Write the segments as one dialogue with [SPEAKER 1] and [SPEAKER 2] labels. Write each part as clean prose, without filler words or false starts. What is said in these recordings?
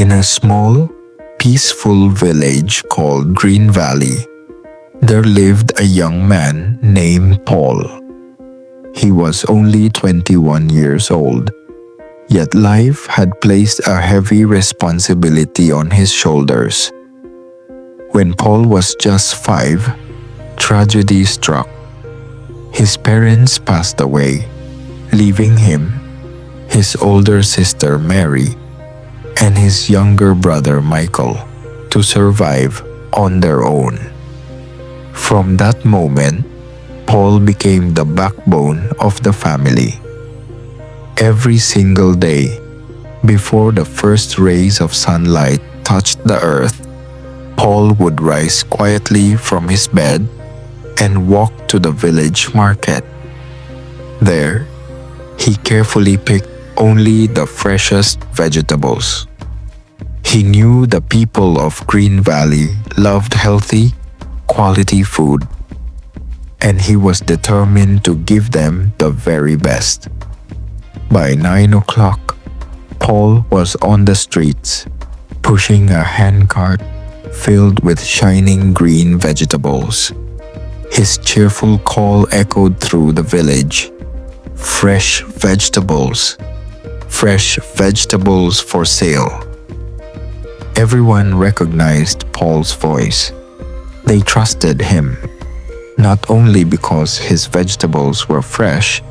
[SPEAKER 1] In a small, peaceful village called Green Valley, there lived a young man named Paul. He was only 21 years old, yet life had placed a heavy responsibility on his shoulders. When Paul was just 5, tragedy struck. His parents passed away, leaving him, his older sister Mary, and his younger brother Michael to survive on their own. From that moment, Paul became the backbone of the family. Every single day, before the first rays of sunlight touched the earth, Paul would rise quietly from his bed and walk to the village market. There, he carefully picked only the freshest vegetables. He knew the people of Green Valley loved healthy, quality food, and he was determined to give them the very best. By 9 o'clock, Paul was on the streets, pushing a handcart filled with shining green vegetables. His cheerful call echoed through the village. Fresh vegetables for sale. Everyone recognized Paul's voice. They trusted him, not only because his vegetables were fresh,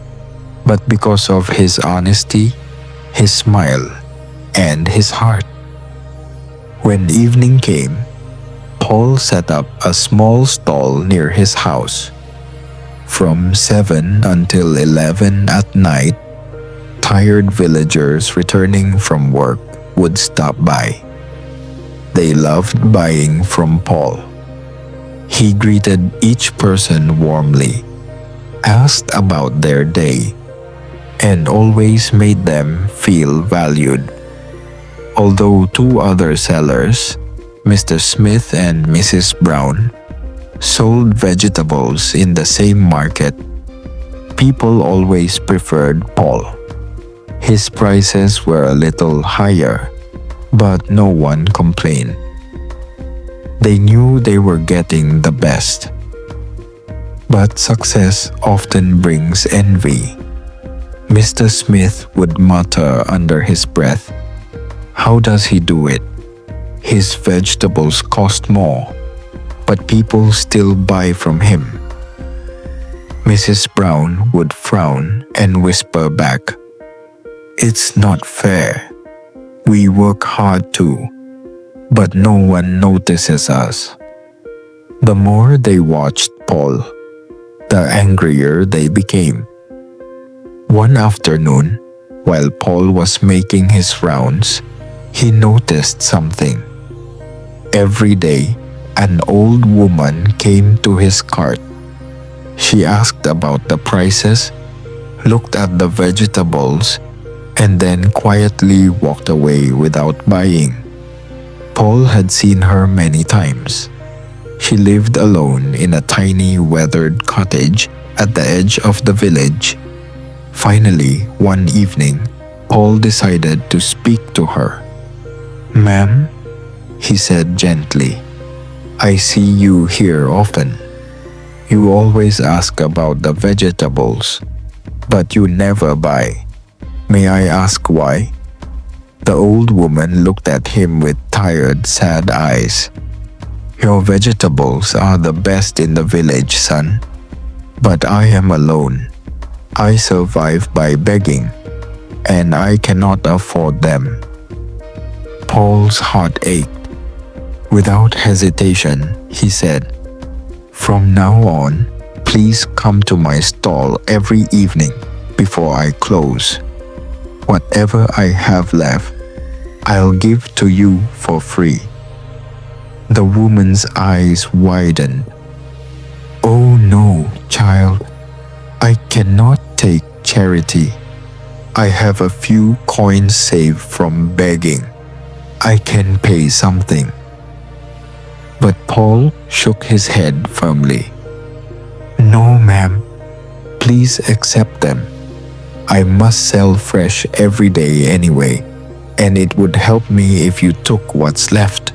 [SPEAKER 1] but because of his honesty, his smile, and his heart. When evening came, Paul set up a small stall near his house. From 7 until 11 at night, tired villagers returning from work would stop by. They loved buying from Paul. He greeted each person warmly, asked about their day, and always made them feel valued. Although 2 other sellers, Mr. Smith and Mrs. Brown, sold vegetables in the same market, people always preferred Paul. His prices were a little higher, but no one complained. They knew they were getting the best. But success often brings envy. Mr. Smith would mutter under his breath, "How does he do it? His vegetables cost more, but people still buy from him." Mrs. Brown would frown and whisper back, "It's not fair. We work hard too, but no one notices us." The more they watched Paul, the angrier they became. One afternoon, while Paul was making his rounds, he noticed something. Every day, an old woman came to his cart. She asked about the prices, looked at the vegetables, and then quietly walked away without buying. Paul had seen her many times. She lived alone in a tiny weathered cottage at the edge of the village. Finally, one evening, Paul decided to speak to her. "Ma'am," he said gently, "I see you here often. You always ask about the vegetables, but you never buy. May I ask why?" The old woman looked at him with tired, sad eyes. "Your vegetables are the best in the village, son. But I am alone. I survive by begging, and I cannot afford them." Paul's heart ached. Without hesitation, he said, "From now on, please come to my stall every evening before I close. Whatever I have left, I'll give to you for free." The woman's eyes widened. "Oh no, child. I cannot take charity. I have a few coins saved from begging. I can pay something." But Paul shook his head firmly. "No, ma'am. Please accept them. I must sell fresh every day anyway, and it would help me if you took what's left.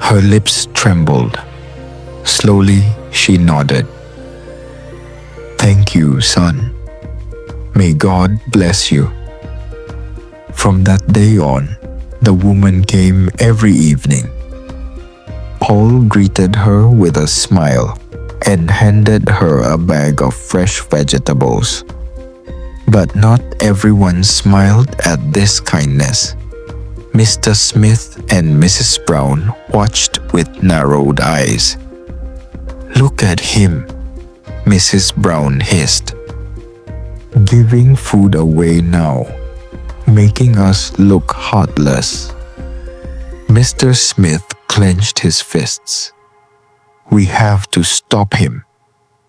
[SPEAKER 1] Her lips trembled. Slowly, she nodded. Thank you, son. May God bless you. From that day on, the woman came every evening. Paul greeted her with a smile and handed her a bag of fresh vegetables. But not everyone smiled at this kindness. Mr. Smith and Mrs. Brown watched with narrowed eyes. Look at him, Mrs. Brown hissed. Giving food away now, making us look heartless. Mr. Smith clenched his fists. We have to stop him.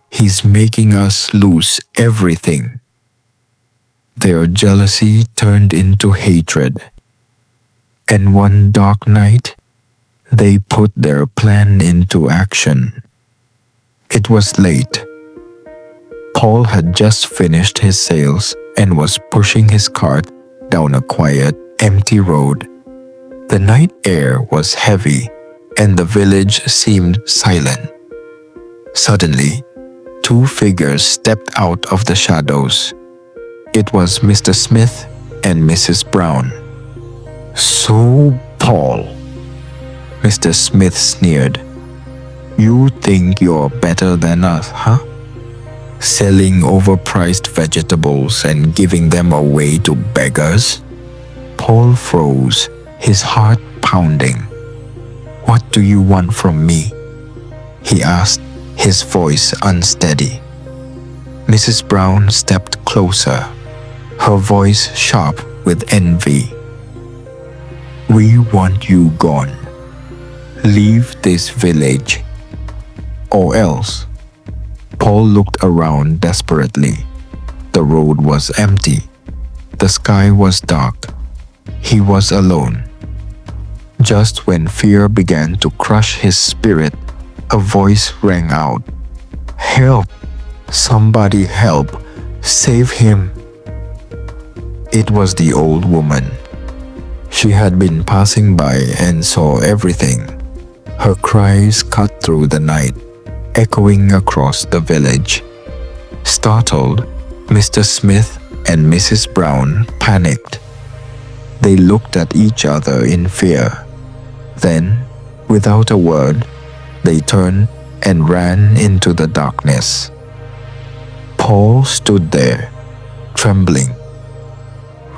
[SPEAKER 1] He's making us lose everything. Their jealousy turned into hatred. And one dark night, they put their plan into action. It was late. Paul had just finished his sales and was pushing his cart down a quiet, empty road. The night air was heavy and the village seemed silent. Suddenly, two figures stepped out of the shadows. It was Mr. Smith and Mrs. Brown. So, Paul, Mr. Smith sneered. You think you're better than us, huh? Selling overpriced vegetables and giving them away to beggars? Paul froze, his heart pounding. What do you want from me? He asked, his voice unsteady. Mrs. Brown stepped closer, her voice sharp with envy. We want you gone. Leave this village. Or else. Paul looked around desperately. The road was empty. The sky was dark. He was alone. Just when fear began to crush his spirit, a voice rang out. Help! Somebody help! Save him! It was the old woman. She had been passing by and saw everything. Her cries cut through the night, echoing across the village. Startled, Mr. Smith and Mrs. Brown panicked. They looked at each other in fear. Then, without a word, they turned and ran into the darkness. Paul stood there, trembling.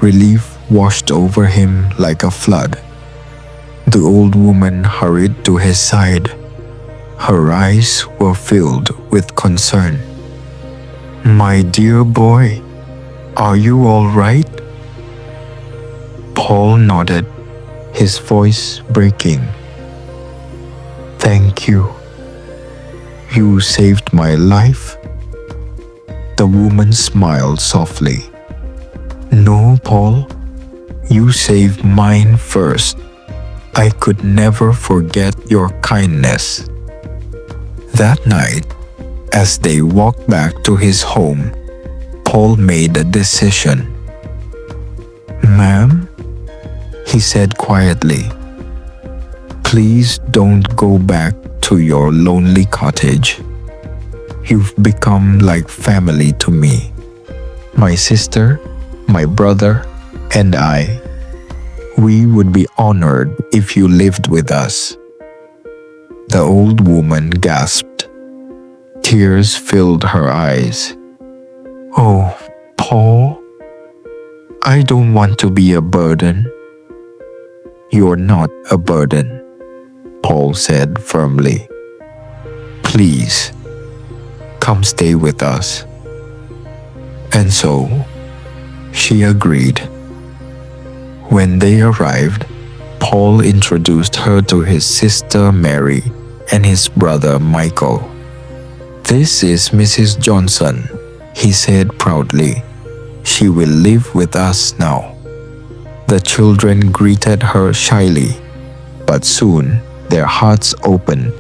[SPEAKER 1] Relief washed over him like a flood. The old woman hurried to his side. Her eyes were filled with concern. My dear boy, are you all right? Paul nodded, his voice breaking. Thank you. You saved my life. The woman smiled softly. No, Paul, you saved mine first. I could never forget your kindness. That night, as they walked back to his home, Paul made a decision. Ma'am, he said quietly, please don't go back to your lonely cottage. You've become like family to me. My sister, my brother, and I. We would be honored if you lived with us. The old woman gasped. Tears filled her eyes. Oh, Paul, I don't want to be a burden. You're not a burden, Paul said firmly. Please, come stay with us. And so, she agreed. When they arrived, Paul introduced her to his sister Mary and his brother Michael. This is Mrs. Johnson, he said proudly. She will live with us now. The children greeted her shyly, but soon their hearts opened.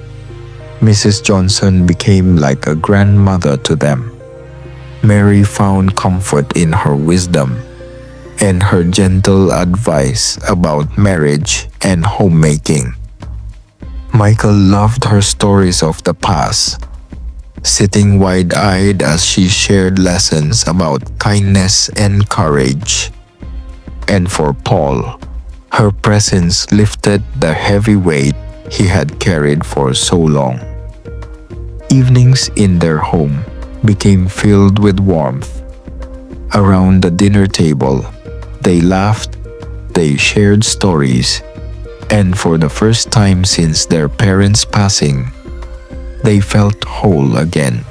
[SPEAKER 1] Mrs. Johnson became like a grandmother to them. Mary found comfort in her wisdom, and her gentle advice about marriage and homemaking. Michael loved her stories of the past, sitting wide-eyed as she shared lessons about kindness and courage. And for Paul, her presence lifted the heavy weight he had carried for so long. Evenings in their home became filled with warmth. Around the dinner table, they laughed, they shared stories, and for the first time since their parents' passing, they felt whole again.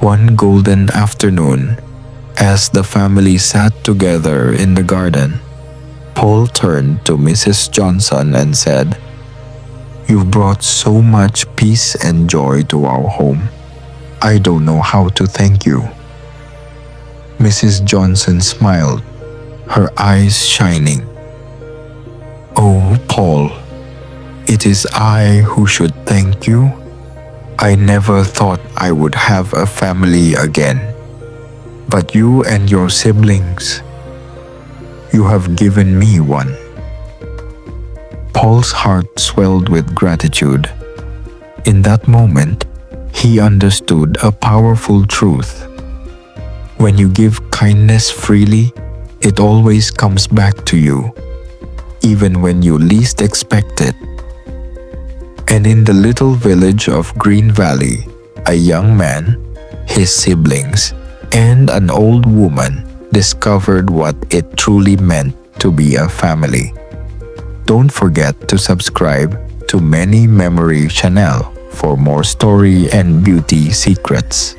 [SPEAKER 1] One golden afternoon, as the family sat together in the garden, Paul turned to Mrs. Johnson and said, "You've brought so much peace and joy to our home. I don't know how to thank you." Mrs. Johnson smiled, her eyes shining. "Oh, Paul, it is I who should thank you. I never thought I would have a family again. But you and your siblings, you have given me one." Paul's heart swelled with gratitude. In that moment, he understood a powerful truth. When you give kindness freely, it always comes back to you, even when you least expect it. And in the little village of Green Valley, a young man, his siblings, and an old woman discovered what it truly meant to be a family. Don't forget to subscribe to Many Memory channel for more story and beauty secrets.